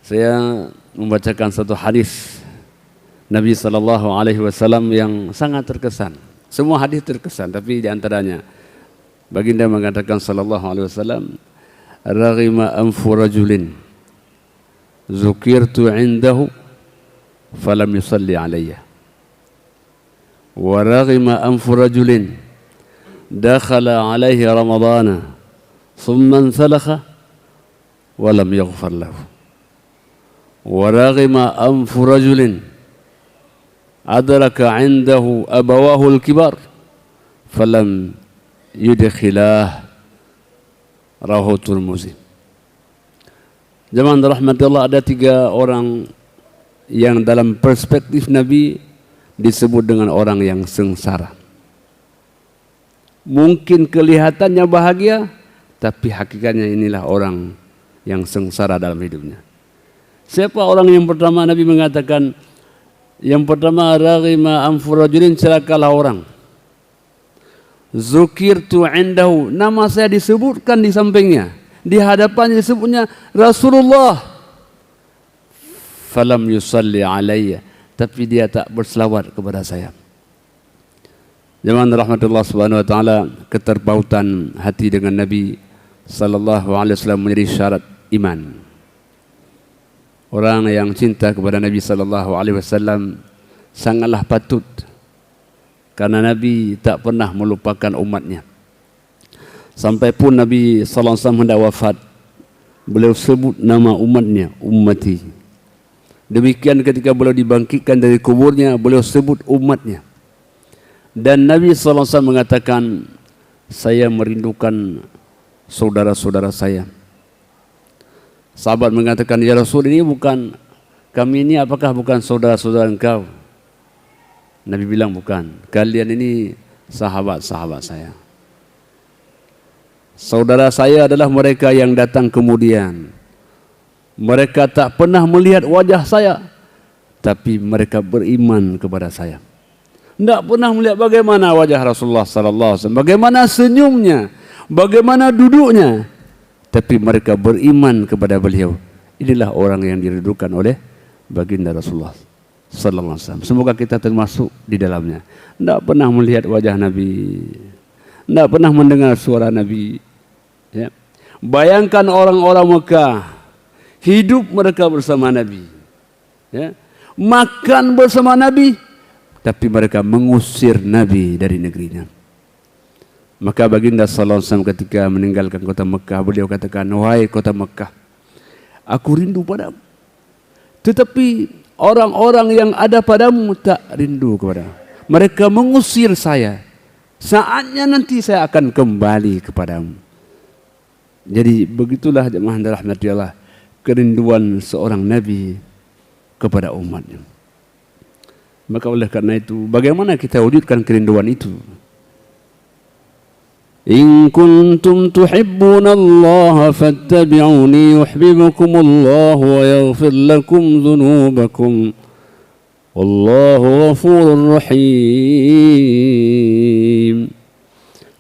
Saya membacakan satu hadis Nabi SAW yang sangat terkesan. Semua hadis terkesan, tapi di antaranya baginda mengatakan SAW, "Raghima anfu rajulin zukirtu indahu falam yusalli alayya. Wa raghima anfu rajulin dakhala alayhi ramadana thumma ansalakha wa lam yaghfar lahu. Wa raghima anfu rajulin adraka indahu abawahu al-kibar falam yudkhilah." Rawahu Tirmidzi. Jemaah rahmati Allah, ada 3 orang yang dalam perspektif Nabi disebut dengan orang yang sengsara. Mungkin kelihatannya bahagia, tapi hakikatnya inilah orang yang sengsara dalam hidupnya. Siapa orang yang pertama? Nabi mengatakan, yang pertama, raghima anfu rajulin, celakalah orang. Zukirtu indahu, nama saya disebutkan di sampingnya, di hadapannya disebutnya Rasulullah. Falam yusalli alayya, tapi dia tak berselawat kepada saya. Jemaah rahmatullah subhanahu wa ta'ala, keterpautan hati dengan Nabi sallallahu alaihi wasallam menjadi syarat iman. Orang yang cinta kepada Nabi sallallahu alaihi wasallam sangatlah patut, karena Nabi tak pernah melupakan umatnya. Sampai pun Nabi sallallahu alaihi wasallam hendak wafat, beliau sebut nama umatnya, ummati. Demikian ketika beliau dibangkitkan dari kuburnya, beliau sebut umatnya. Dan Nabi sallallahu alaihi wasallam mengatakan, saya merindukan saudara-saudara saya. Sahabat mengatakan, ya Rasul, kami ini apakah bukan saudara-saudara engkau? Nabi bilang, bukan, kalian ini sahabat-sahabat saya. Saudara saya adalah mereka yang datang kemudian. Mereka tak pernah melihat wajah saya, tapi mereka beriman kepada saya. Tidak pernah melihat bagaimana wajah Rasulullah SAW, bagaimana senyumnya, bagaimana duduknya, tapi mereka beriman kepada beliau. Inilah orang yang dirindukan oleh baginda Rasulullah sallallahu alaihi wasallam. Semoga kita termasuk di dalamnya. Tidak pernah melihat wajah Nabi, tidak pernah mendengar suara Nabi. Ya. Bayangkan orang-orang Mekah, hidup mereka bersama Nabi, ya. Makan bersama Nabi, tapi mereka mengusir Nabi dari negerinya. Maka baginda sallallahu alaihi wasallam ketika meninggalkan kota Mekah, beliau katakan, wahai kota Mekah, aku rindu padamu, tetapi orang-orang yang ada padamu tak rindu kepadamu. Mereka mengusir saya. Saatnya nanti saya akan kembali kepadamu. Jadi begitulah jemaah rahmati Allah, kerinduan seorang Nabi kepada umatnya. Maka oleh karena itu, bagaimana kita wujudkan kerinduan itu? In kuntum tuhibbuna Allah fattabi'uni yuhibbukumullah wa yaghfir lakum dhunubakum wallahu ghafurur rahim.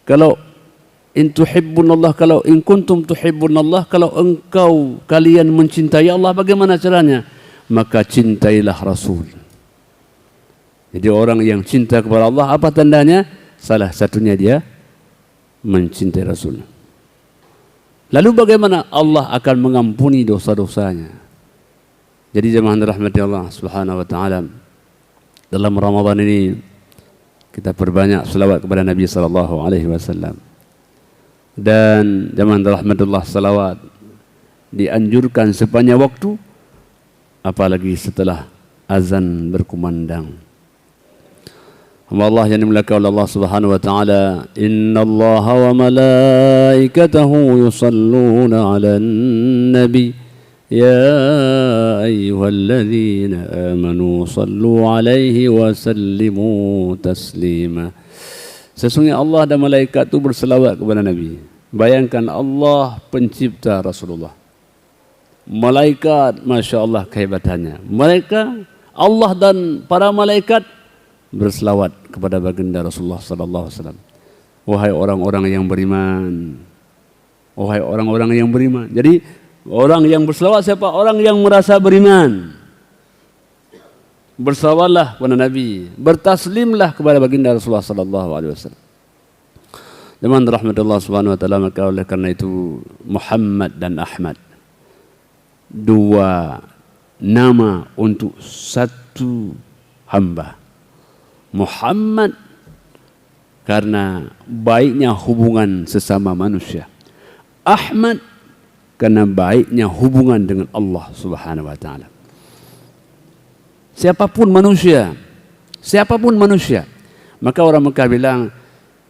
Kalau in tuhibbunallah, kalau in kuntum tuhibbunallah, kalau kalian mencintai Allah, bagaimana caranya? Maka cintailah Rasul. Jadi orang yang cinta kepada Allah, apa tandanya? Salah satunya dia mencintai Rasul. Lalu bagaimana Allah akan mengampuni dosa-dosanya? Jadi jemaah rahmati Allah subhanahu wa ta'ala, dalam Ramadan ini kita perbanyak selawat kepada Nabi sallallahu alaihi wasallam. Dan jemaah rahmatullah, salawat dianjurkan sepanjang waktu, apalagi setelah azan berkumandang. Allah yang dimuliakan oleh Allah subhanahu wa ta'ala, innallaha wa malaikatahu yusalluna ala nabi ya ayyuhalladzina amanu sallu alaihi wa sallimu taslima. Sesungguhnya Allah dan malaikat itu berselawat kepada Nabi. Bayangkan Allah pencipta Rasulullah, malaikat, Masya Allah kehebatannya. Mereka, Allah dan para malaikat berselawat kepada baginda Rasulullah sallallahu alaihi wasallam. Wahai orang-orang yang beriman, wahai orang-orang yang beriman. Jadi Orang yang berselawat siapa? Orang yang merasa beriman. Berselawatlah kepada Nabi, bertaslimlah kepada baginda Rasulullah sallallahu alaihi wasallam. Dengan rahmat Allah Subhanahu wa taala, maka oleh karena itu Muhammad dan Ahmad, dua nama untuk satu hamba. Muhammad karena baiknya hubungan sesama manusia. Ahmad karena baiknya hubungan dengan Allah Subhanahu wa taala. Siapapun manusia, maka orang Mekah bilang,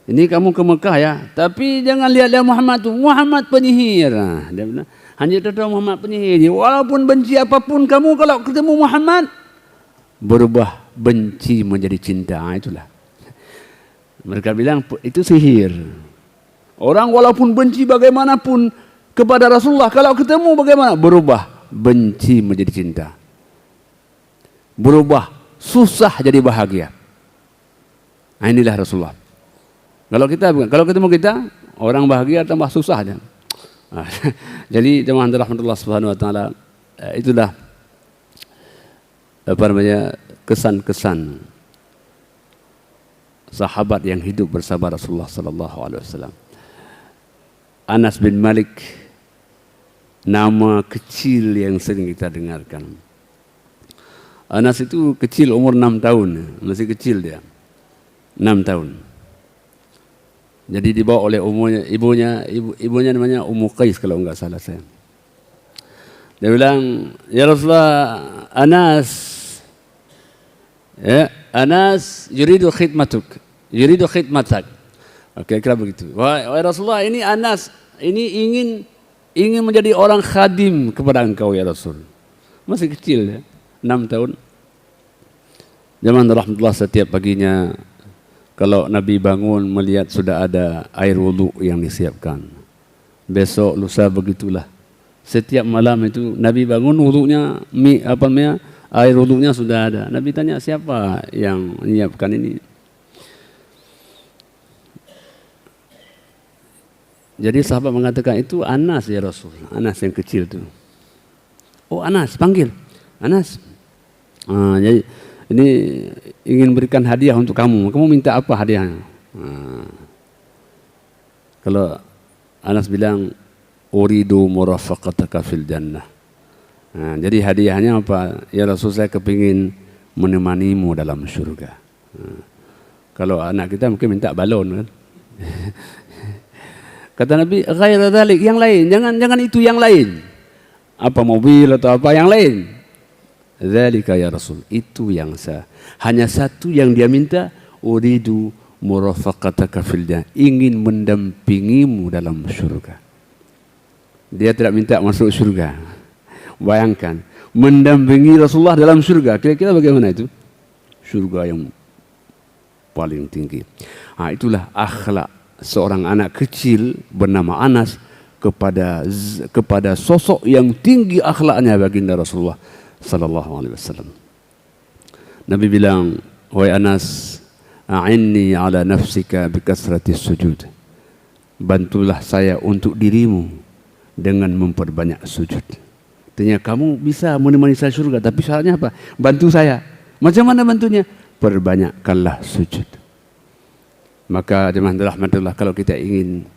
ini kamu ke Mekah ya, tapi jangan lihat Muhammad tu, Muhammad penyihir. Dia bilang, hanya tahu Muhammad penyihir. Walaupun benci apapun kamu, kalau ketemu Muhammad, berubah benci menjadi cinta. Itulah. Mereka bilang itu sihir. Orang walaupun benci bagaimanapun kepada Rasulullah, kalau ketemu bagaimana? Berubah benci menjadi cinta. Berubah susah jadi bahagia. Nah, inilah Rasulullah. Kalau ketemu kita, orang bahagia tambah susah aja. Jadi jemaah rahmatullah subhanahu wa taala, itulah kesan-kesan sahabat yang hidup bersama Rasulullah sallallahu alaihi wasallam. Anas bin Malik, nama kecil yang sering kita dengarkan. Anas itu kecil, umur 6 tahun, masih kecil dia, 6 tahun. Jadi dibawa oleh ibunya namanya Ummu Qais kalau enggak salah saya. Dia bilang, ya Rasulullah, Anas yuridu khidmatak. Oke, kira begitu. Wahai Rasulullah, ini Anas, ini ingin menjadi orang khadim kepada engkau ya Rasul. Masih kecil ya, 6 tahun. Zaman rahmatullah, setiap paginya kalau Nabi bangun melihat sudah ada air wudhu yang disiapkan. Besok lusa begitulah. Setiap malam itu Nabi bangun wudhunya, air wudhunya sudah ada. Nabi tanya, siapa yang menyiapkan ini? Jadi sahabat mengatakan, itu Anas ya Rasul. Anas yang kecil itu. Oh Anas, panggil. Anas. Jadi ini ingin berikan hadiah untuk kamu. Kamu minta apa hadiahnya? Kalau Anas bilang, uridu murafaqataka fil jannah. Jadi hadiahnya apa? Ya Rasul, saya kepingin menemanimu dalam surga. Kalau anak kita mungkin minta balon kan. Kata Nabi, ghaira dzalik, yang lain, jangan itu, yang lain. Apa mobil atau apa yang lain? Dzalika ya Rasul, itu yang hanya satu yang dia minta, uridu murafaqataka fil jannah, ingin mendampingimu dalam surga. Dia tidak minta masuk surga. Bayangkan, mendampingi Rasulullah dalam surga, kira-kira bagaimana itu? Surga yang paling tinggi. Itulah akhlak seorang anak kecil bernama Anas kepada sosok yang tinggi akhlaknya baginda Rasulullah sallallahu alaihi wasallam. Nabi bilang, wahai Anas, a'inni ala nafsika bikasrati sujud. Bantulah saya untuk dirimu dengan memperbanyak sujud. Artinya kamu bisa menemani saya surga, tapi syaratnya apa? Bantu saya. Macam mana bantunya? Perbanyakkanlah sujud. Maka jemaah rahmatullah, kalau kita ingin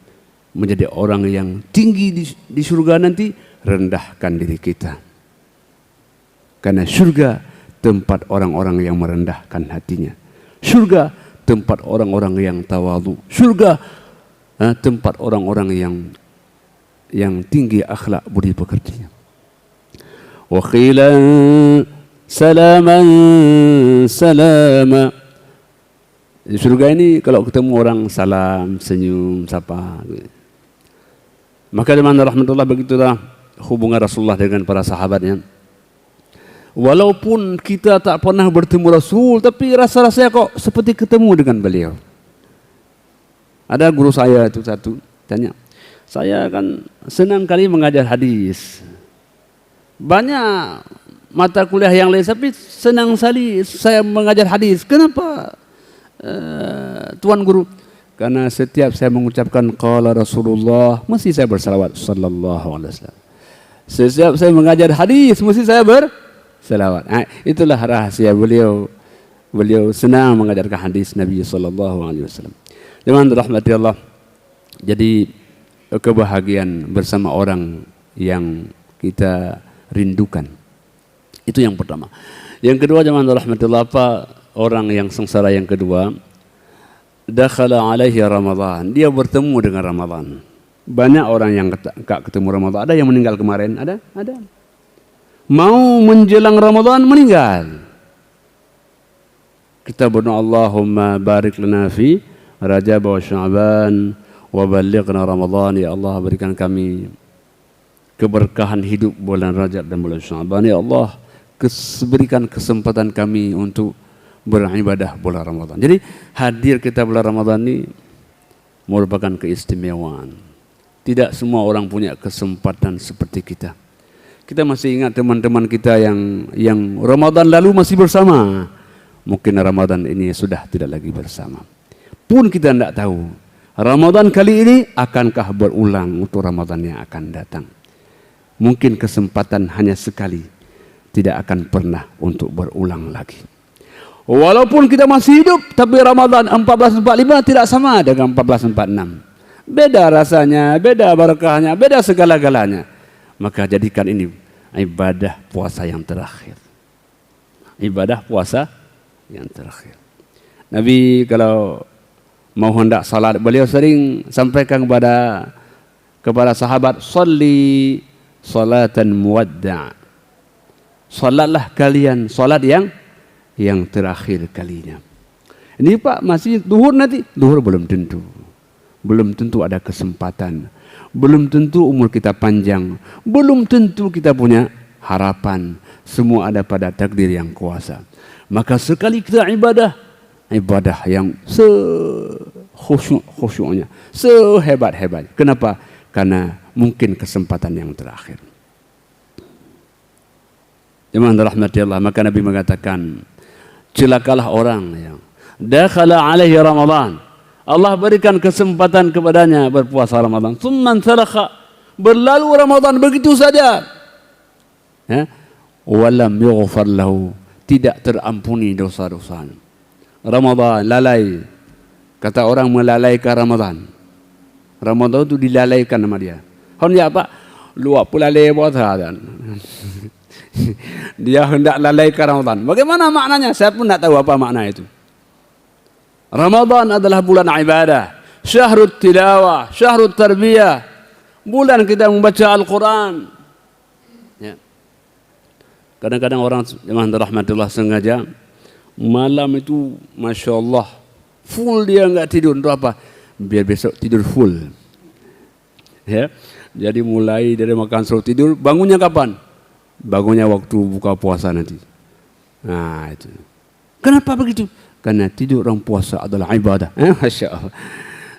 menjadi orang yang tinggi di surga nanti, rendahkan diri kita. Karena surga tempat orang-orang yang merendahkan hatinya. Surga tempat orang-orang yang tawadhu. Surga tempat orang-orang yang tinggi akhlak budi pekertinya. Wa qila salaman salama. Di surga ini kalau ketemu orang salam, senyum, sapa. Maka dengan rahmatullah, begitulah hubungan Rasulullah dengan para sahabatnya. Walaupun kita tak pernah bertemu Rasul, tapi rasa-rasanya kok seperti ketemu dengan beliau. Ada guru saya itu satu tanya, saya kan senang kali mengajar hadis. Banyak mata kuliah yang lain, tapi senang sekali saya mengajar hadis. Kenapa? Tuan guru, karena setiap saya mengucapkan qala Rasulullah, mesti saya bersalawat sallallahu alaihi wasallam. Setiap saya mengajar hadis mesti saya berselawat. Itulah rahasia beliau. Beliau senang mengajarkan hadis Nabi sallallahu alaihi wasallam. Dengan rahmati Allah. Jadi kebahagiaan bersama orang yang kita rindukan. Itu yang pertama. Yang kedua, jemaah rahmatullah, apa orang yang sengsara yang kedua? Dakhala alaihi Ramadan. Dia bertemu dengan Ramadan. Banyak orang yang enggak ketemu Ramadan. Ada yang meninggal kemarin, ada. Mau menjelang Ramadan meninggal. Kita berdoa, Allahumma barik lana fi Rajab wa Sya'ban wa balighna Ramadan. Ya Allah, berikan kami keberkahan hidup bulan Rajab dan bulan Sya'ban. Ya Allah, berikan kesempatan kami untuk beribadah bulan Ramadan. Jadi hadir kita bulan Ramadan ini merupakan keistimewaan. Tidak semua orang punya kesempatan seperti kita. Kita masih ingat teman-teman kita yang Ramadan lalu masih bersama. Mungkin Ramadan ini sudah tidak lagi bersama. Pun kita tidak tahu Ramadan kali ini akankah berulang untuk Ramadan yang akan datang. Mungkin kesempatan hanya sekali, tidak akan pernah untuk berulang lagi. Walaupun kita masih hidup, tapi Ramadan 1445 tidak sama dengan 1446. Beda rasanya, beda berkahnya, beda segala-galanya. Maka jadikan ini ibadah puasa yang terakhir. Ibadah puasa yang terakhir. Nabi kalau mau hendak salat, beliau sering sampaikan kepada sahabat, "Shalli salatan muwadda'." Salatlah kalian salat yang terakhir kalinya. Ini Pak, masih zuhur nanti. Zuhur belum tentu. Belum tentu ada kesempatan. Belum tentu umur kita panjang. Belum tentu kita punya harapan. Semua ada pada takdir yang kuasa. Maka sekali kita ibadah yang khusyuknya, sehebat-hebat. Kenapa? Karena mungkin kesempatan yang terakhir. Jemaah rahmati Allah, maka Nabi mengatakan, celakalah orang yang dakhala alaihi Ramadan. Allah berikan kesempatan kepadanya berpuasa Ramadan. Tsumman salakha, berlalu Ramadan begitu saja. Walam yughfar lahu, tidak terampuni dosa-dosanya. Ramadan lalai. Kata orang melalaikan Ramadan. Ramadan itu dilalaikan sama dia. Hendak apa? Luap lalai puasa dan dia hendak lalaikan Ramadan. Bagaimana maknanya? Saya pun tidak tahu apa makna itu. Ramadan adalah bulan ibadah, syahrul tilawah, syahrul tarbiyah, bulan kita membaca Al-Quran. Ya. Kadang-kadang orang yang rahmatullah sengaja malam itu, masya Allah, full dia enggak tidur. Untuk apa? Biar besok tidur full. Ya. Jadi mulai dari makan suruh tidur, bangunnya kapan? Bangunnya waktu buka puasa nanti. Nah itu. Kenapa begitu? Karena tidur orang puasa adalah ibadah. Masya Allah.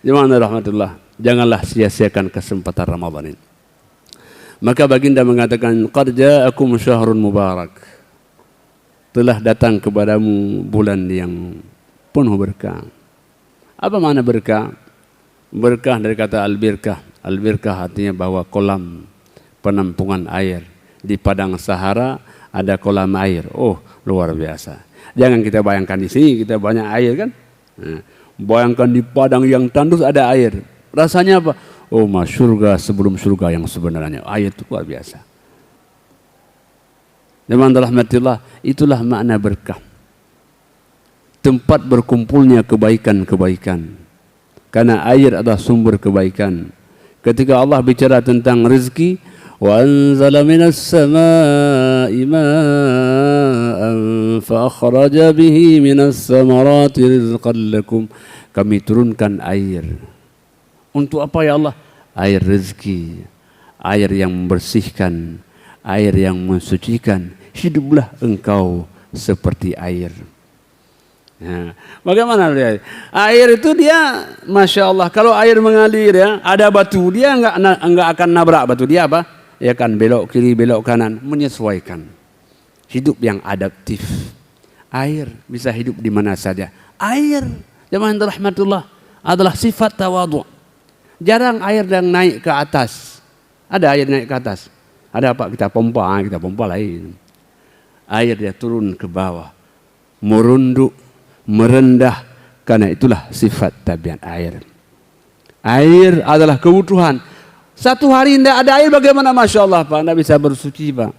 Jemaah rahmatullah, janganlah sia-siakan kesempatan Ramadan ini. Maka baginda mengatakan, qad ja'akum syahrun mubarak. Telah datang kepadamu bulan yang penuh berkah. Apa makna berkah? Berkah dari kata al-birkah. Al-birkah artinya bahwa kolam penampungan air. Di padang Sahara ada kolam air. Oh, luar biasa. Jangan kita bayangkan di sini kita banyak air kan? Bayangkan di padang yang tandus ada air. Rasanya apa? Oh, surga sebelum surga yang sebenarnya. Air itu luar biasa. Jemaah rahmatillah, itulah makna berkah. Tempat berkumpulnya kebaikan-kebaikan. Karena air adalah sumber kebaikan. Ketika Allah bicara tentang rezeki, wa anzala minas samaa'i maa'an fa akhraja bihi minas samarati rizqan lakum. Kami turunkan air. Untuk apa ya Allah? Air rezeki, air yang membersihkan, air yang mensucikan. Hiduplah engkau seperti air. Nah, bagaimana dia? Air itu dia, masya Allah. Kalau air mengalir ya, ada batu, dia enggak akan nabrak batu. Dia apa? Dia akan belok kiri, belok kanan, menyesuaikan. Hidup yang adaptif. Air bisa hidup di mana saja. Air, jemaah rahmatullah, adalah sifat tawadhu. Jarang air yang naik ke atas. Ada air naik ke atas. Ada apa? Kita pompa lain. Air dia turun ke bawah, merunduk, merendah, karena itulah sifat tabiat air. Air adalah kebutuhan. Satu hari tidak ada air bagaimana? Masya Allah Pak, tidak bisa bersuci Pak.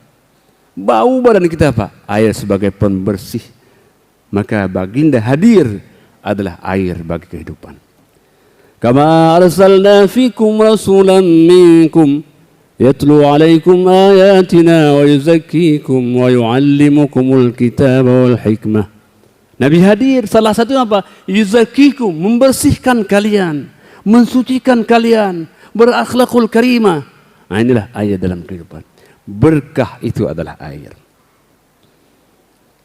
Bau badan kita Pak. Air sebagai pembersih. Maka baginda hadir adalah air bagi kehidupan. Kama arsalna fikum rasulan minkum yatlu alaikum ayatina wa yuzakkikum wa yuallimukumul kitab wal hikmah. Nabi hadir, salah satu apa? Yuzakkikum, membersihkan kalian, mensucikan kalian, berakhlakul karimah. Nah, inilah air dalam kehidupan. Berkah itu adalah air.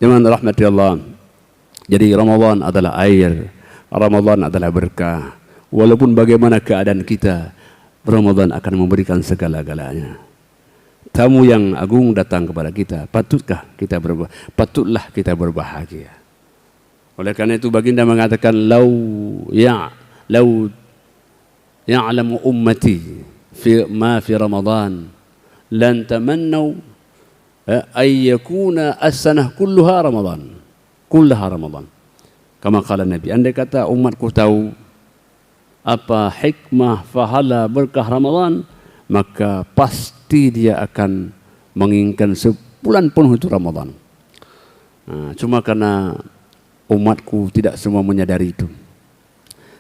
Jangan rahmati Allah. Jadi Ramadan adalah air. Ramadan adalah berkah. Walaupun bagaimana keadaan kita, Ramadan akan memberikan segala-galanya. Tamu yang agung datang kepada kita, patutlah kita berbahagia. Oleh karena itu baginda mengatakan, lau ya'lamu ummati ma fi Ramadan lan tamannau ay yakuna as-sanah kullaha Ramadan. Kama kala Nabi, andai kata umatku tahu apa hikmah, pahala, berkah Ramadan, maka pasti dia akan menginginkan sebulan penuh itu Ramadan. Cuma karena umatku tidak semua menyadari itu.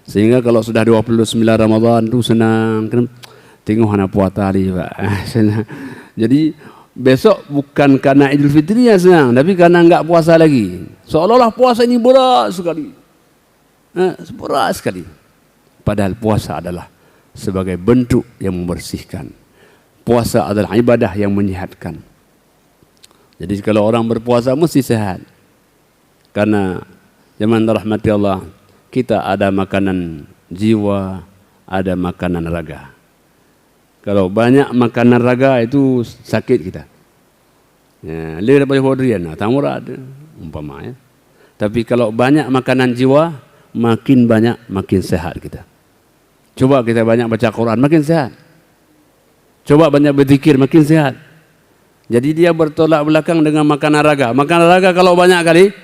Sehingga kalau sudah 29 Ramadan itu senang, tengok anak puasa tadi Pak. Jadi besok bukan karena Idul Fitri yang senang, tapi karena enggak puasa lagi. Seolah-olah puasa ini berat sekali. Berat sekali. Padahal puasa adalah sebagai bentuk yang membersihkan. Puasa adalah ibadah yang menyehatkan. Jadi kalau orang berpuasa mesti sehat. Karena zaman rahmati Allah, kita ada makanan jiwa, ada makanan raga. Kalau banyak makanan raga itu sakit kita. Ya, lebih daripada hodrian, tamura ada umpamanya. Tapi kalau banyak makanan jiwa, makin banyak makin sehat kita. Coba kita banyak baca Quran, makin sehat. Coba banyak berzikir, makin sehat. Jadi dia bertolak belakang dengan makanan raga. Makanan raga kalau banyak kali,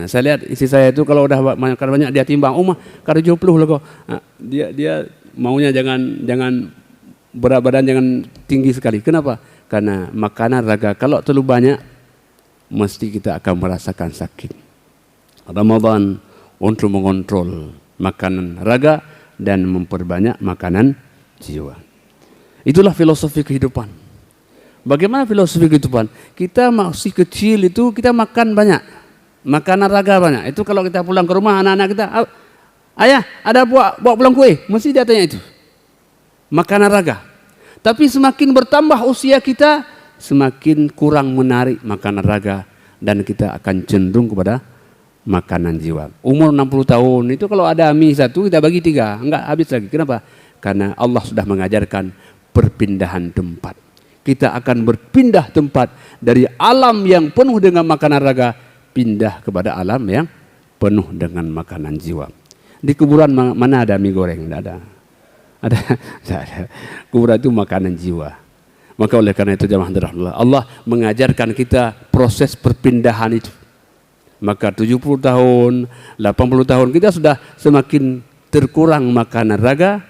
saya lihat isi saya itu kalau udah makan banyak dia timbang, kali 70 lah kok. Dia maunya jangan berat badan, jangan tinggi sekali. Kenapa? Karena makanan raga kalau terlalu banyak, mesti kita akan merasakan sakit. Ramadan untuk mengontrol makanan raga dan memperbanyak makanan jiwa. Itulah filosofi kehidupan. Bagaimana filosofi kehidupan? Kita masih kecil itu kita makan banyak, makanan raga banyak. Itu kalau kita pulang ke rumah anak-anak kita, ayah ada bawa pulang kue, mesti dia tanya itu. Makanan raga. Tapi semakin bertambah usia kita, semakin kurang menarik makanan raga dan kita akan cenderung kepada makanan jiwa. Umur 60 tahun itu kalau ada mie satu kita bagi 3, enggak habis lagi. Kenapa? Karena Allah sudah mengajarkan perpindahan tempat. Kita akan berpindah tempat dari alam yang penuh dengan makanan raga, pindah kepada alam yang penuh dengan makanan jiwa. Di kuburan mana ada mie goreng? Tidak ada. Ada. Kuburan itu makanan jiwa. Maka oleh karena itu jamaah rahmatullah, Allah mengajarkan kita proses perpindahan itu. Maka 70 tahun, 80 tahun kita sudah semakin terkurang makanan raga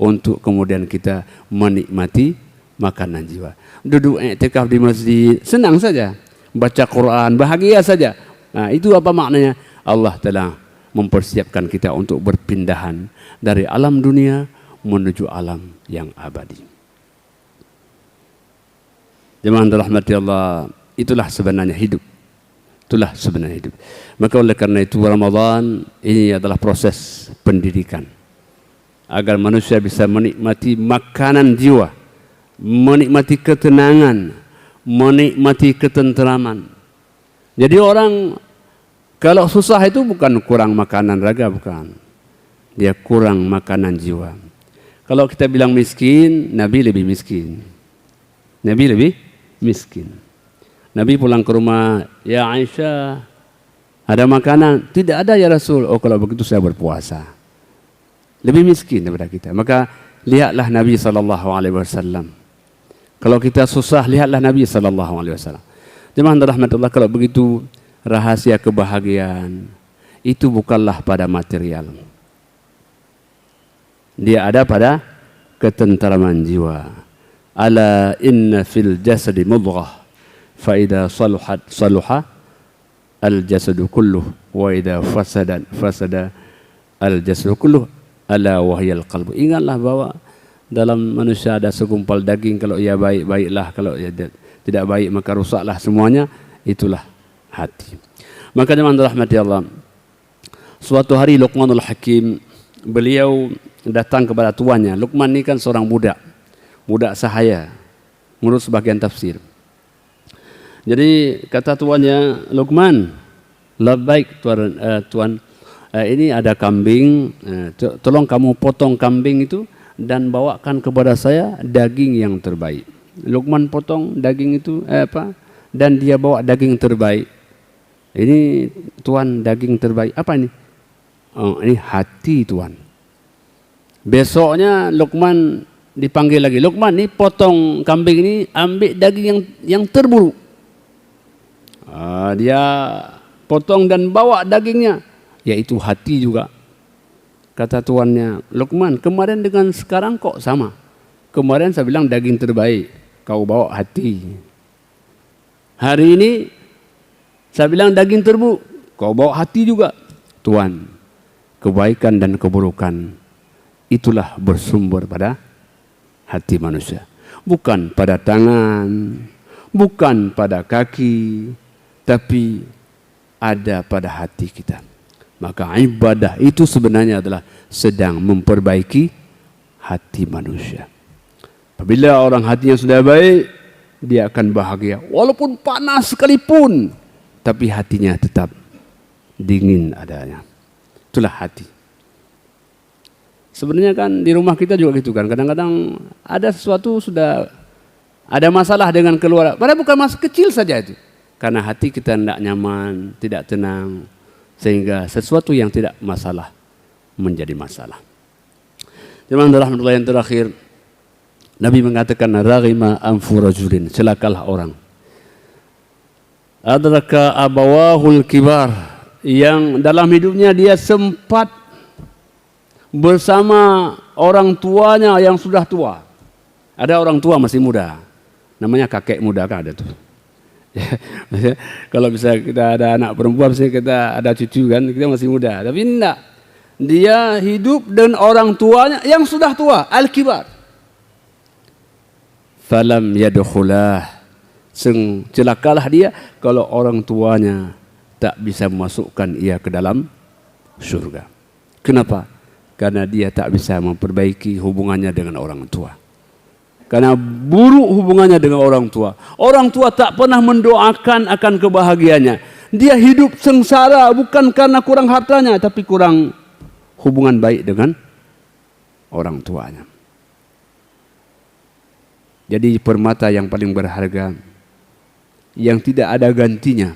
untuk kemudian kita menikmati makanan jiwa. Duduk i'tikaf di masjid, senang saja. Baca Quran, bahagia saja. Nah, itu apa maknanya? Allah telah mempersiapkan kita untuk berpindahan dari alam dunia menuju alam yang abadi. Jemaah rahmati Allah, itulah sebenarnya hidup. Itulah sebenarnya hidup. Maka oleh karena itu Ramadan ini adalah proses pendidikan agar manusia bisa menikmati makanan jiwa, menikmati ketenangan, menikmati ketenteraman. Jadi orang kalau susah itu bukan kurang makanan raga, bukan. Dia kurang makanan jiwa. Kalau kita bilang miskin, Nabi lebih miskin. Nabi lebih miskin. Nabi pulang ke rumah, ya Aisyah, ada makanan? Tidak ada ya Rasul. Oh kalau begitu saya berpuasa. Lebih miskin daripada kita. Maka lihatlah Nabi SAW Kalau kita susah, lihatlah Nabi SAW. Jemaah rahmatullah, kalau begitu rahasia kebahagiaan itu bukanlah pada material. Dia ada pada ketenteraman jiwa. Ala inna fil jasadi mudghah fa idza saluhat saluha al jasadu kulluh wa idza fasada al jasadu kulluh ala wahyal qalbu. Ingatlah bahwa dalam manusia ada segumpal daging, kalau ia baik, baiklah, kalau ia tidak baik maka rusaklah semuanya. Itulah hati. Maka jemaah rahmati Allah, suatu hari Luqmanul Hakim, beliau datang kepada tuannya. Luqman ini kan seorang budak sahaya menurut sebagian tafsir. Jadi kata tuannya, Luqman, labbaik tuan, ini ada kambing, tolong kamu potong kambing itu dan bawakan kepada saya daging yang terbaik. Luqman potong daging itu dan dia bawa daging terbaik. Ini tuan, daging terbaik. Apa ini? Oh, ini hati tuan. Besoknya Luqman dipanggil lagi. Luqman, ini potong kambing ini, ambil daging yang terburuk. Dia potong dan bawa dagingnya, yaitu hati juga. Kata tuannya, Luqman, kemarin dengan sekarang kok sama? Kemarin saya bilang daging terbaik, kau bawa hati. Hari ini saya bilang daging terburuk, kau bawa hati juga. Tuan, kebaikan dan keburukan itulah bersumber pada hati manusia. Bukan pada tangan, bukan pada kaki, tapi ada pada hati kita. Maka ibadah itu sebenarnya adalah sedang memperbaiki hati manusia. Apabila orang hatinya sudah baik, dia akan bahagia. Walaupun panas sekalipun, tapi hatinya tetap dingin adanya. Itulah hati. Sebenarnya kan di rumah kita juga gitu kan. Kadang-kadang ada sesuatu sudah ada masalah dengan keluarga. Padahal bukan masalah kecil saja itu. Karena hati kita tidak nyaman, tidak tenang. Sehingga sesuatu yang tidak masalah menjadi masalah. Jemaah rahmatullah, yang terakhir, Nabi mengatakan raghima anfu rajulin, celakalah orang adraka abawahul kibar, yang dalam hidupnya dia sempat bersama orang tuanya yang sudah tua. Ada orang tua masih muda, namanya kakek muda kan ada tuh. Kalau bisa kita ada anak perempuan, misalnya kita ada cucu kan, kita masih muda. Tapi enggak, dia hidup dengan orang tuanya yang sudah tua, al-kibar. Falam yadkhulah, celakalah dia kalau orang tuanya tak bisa memasukkan ia ke dalam surga. Kenapa? Karena dia tak bisa memperbaiki hubungannya dengan orang tua. Karena buruk hubungannya dengan orang tua. Orang tua tak pernah mendoakan akan kebahagiaannya. Dia hidup sengsara bukan karena kurang hartanya, tapi kurang hubungan baik dengan orang tuanya. Jadi permata yang paling berharga, yang tidak ada gantinya,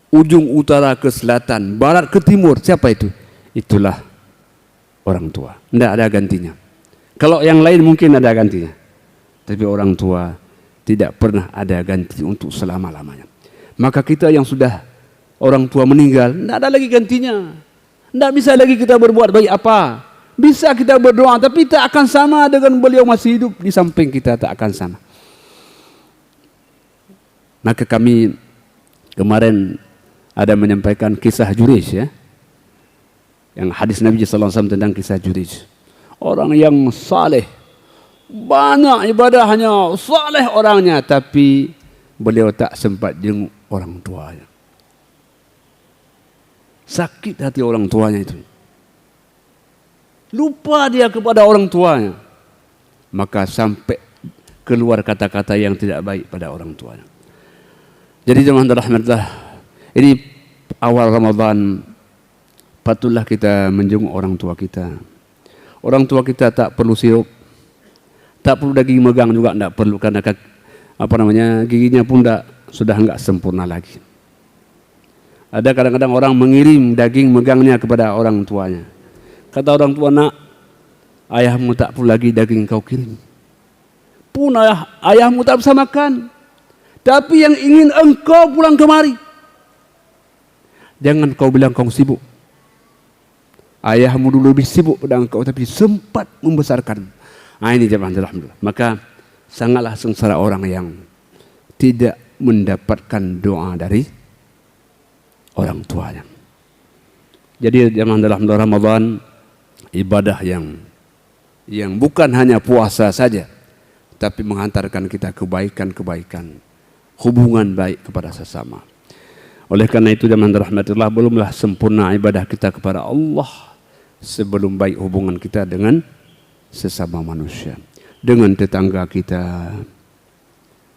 ujung utara ke selatan, barat ke timur, siapa itu? Itulah orang tua. Tidak ada gantinya. Kalau yang lain mungkin ada gantinya, tapi orang tua tidak pernah ada ganti untuk selama-lamanya. Maka kita yang sudah orang tua meninggal, tidak ada lagi gantinya. Tidak bisa lagi kita berbuat baik apa. Bisa kita berdoa, tapi tak akan sama dengan beliau masih hidup di samping kita, tak akan sama. Maka kami kemarin ada menyampaikan kisah Jurayj, ya, yang hadis Nabi SAW tentang kisah Jurayj. Orang yang saleh, banyak ibadahnya, saleh orangnya, tapi beliau tak sempat jenguk orang tuanya. Sakit hati orang tuanya itu. Lupa dia kepada orang tuanya. Maka sampai keluar kata-kata yang tidak baik pada orang tuanya. Jadi jemaah rahmatullah, ini awal Ramadan, patutlah kita menjenguk orang tua kita. Orang tua kita tak perlu sirup, tak perlu daging megang juga, tidak perlu, karena giginya pun sudah enggak sempurna lagi. Ada kadang-kadang orang mengirim daging megangnya kepada orang tuanya. Kata orang tua, nak, ayahmu tak perlu lagi daging kau kirim. pun ayahmu tak bisa makan. Tapi yang ingin engkau pulang kemari. Jangan kau bilang kau sibuk. Ayahmu dulu lebih sibuk pada engkau, tapi sempat membesarkan. Ini jemaah alhamdulillah. Maka sangatlah sengsara orang yang tidak mendapatkan doa dari orang tuanya. Jadi jemaah dalam Ramadan ibadah yang bukan hanya puasa saja, tapi menghantarkan kita kebaikan-kebaikan, hubungan baik kepada sesama. Oleh karena itu jemaah rahmatillah, belumlah sempurna ibadah kita kepada Allah sebelum baik hubungan kita dengan sesama manusia, dengan tetangga kita,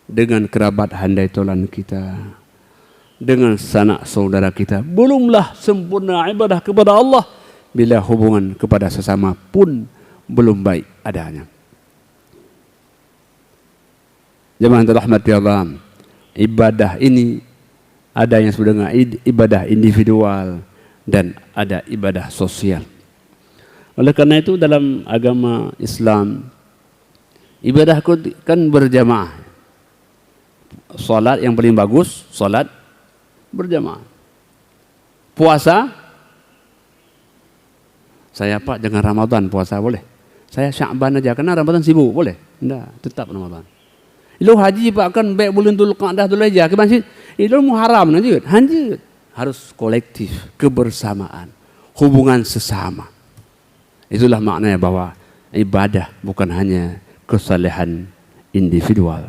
dengan kerabat handai tolan kita, dengan sanak saudara kita. Belumlah sempurna ibadah kepada Allah bila hubungan kepada sesama pun belum baik adanya. Jemaah rahmati Allah, ibadah ini ada yang disebut dengan ibadah individual dan ada ibadah sosial. Oleh karena itu dalam agama Islam ibadah kan berjamaah. Salat yang paling bagus, salat berjamaah. Puasa, saya Pak jangan Ramadan puasa boleh. Saya Sya'ban aja karena Ramadan sibuk boleh. Enggak, tetap Ramadan. Ilu haji Pak kan baik bulan Dzul Qa'dah Dzul Hijjah ke masjid. Ilu muharam lanjut. Lanjut. Harus kolektif, kebersamaan, hubungan sesama. Itulah maknanya bahwa ibadah bukan hanya kesalehan individual,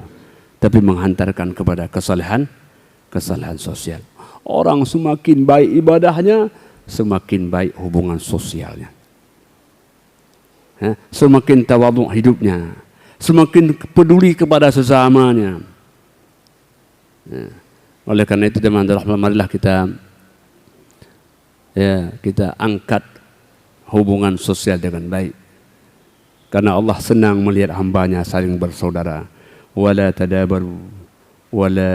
tapi menghantarkan kepada kesalehan sosial. Orang semakin baik ibadahnya, semakin baik hubungan sosialnya. Semakin tawadhu hidupnya, semakin peduli kepada sesamanya. Oleh karena itu teman-teman, marilah kita angkat hubungan sosial dengan baik. Karena Allah senang melihat hambanya saling bersaudara. Wala tadabaru, wala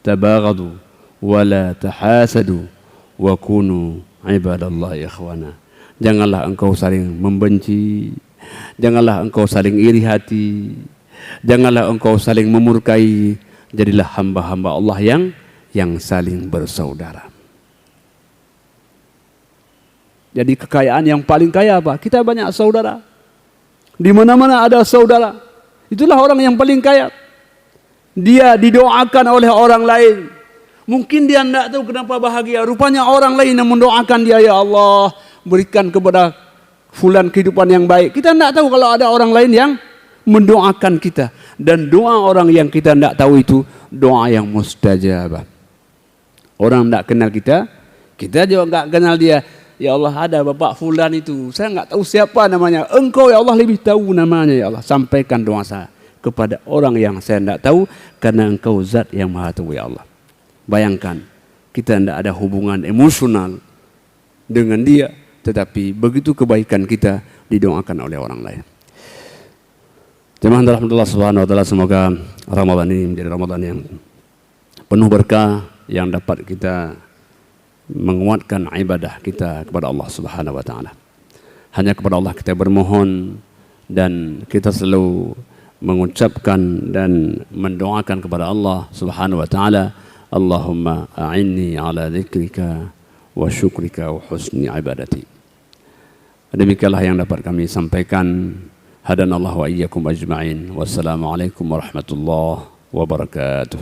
tabaghadu, wala tahasadu, wa kunu ibadallahi ikhwana. Janganlah engkau saling membenci, janganlah engkau saling iri hati, janganlah engkau saling memurkai. Jadilah hamba-hamba Allah yang saling bersaudara. Jadi kekayaan yang paling kaya apa? Kita banyak saudara. Di mana-mana ada saudara. Itulah orang yang paling kaya. Dia didoakan oleh orang lain. Mungkin dia tidak tahu kenapa bahagia. Rupanya orang lain yang mendoakan dia, ya Allah, berikan kepada fulan kehidupan yang baik. Kita tidak tahu kalau ada orang lain yang mendoakan kita. Dan doa orang yang kita tidak tahu itu doa yang mustajabah. Orang tidak kenal kita, kita juga tidak kenal dia. Ya Allah, ada bapak fulan itu, saya enggak tahu siapa namanya. Engkau ya Allah lebih tahu namanya, ya Allah. Sampaikan doa saya kepada orang yang saya enggak tahu, karena engkau zat yang maha tahu, ya Allah. Bayangkan, kita enggak ada hubungan emosional dengan dia, tetapi begitu kebaikan kita didoakan oleh orang lain. Jemaah rahmatullah subhanahu wa ta'ala, semoga Ramadan ini menjadi Ramadan yang penuh berkah, yang dapat kita menguatkan ibadah kita kepada Allah Subhanahu wa taala. Hanya kepada Allah kita bermohon, dan kita selalu mengucapkan dan mendoakan kepada Allah Subhanahu wa taala, Allahumma a'inni ala dzikrika wa syukrika wa husni ibadati. Demikianlah yang dapat kami sampaikan. Hadanallahu wa iyyakum ajma'in. Wassalamualaikum warahmatullahi wabarakatuh.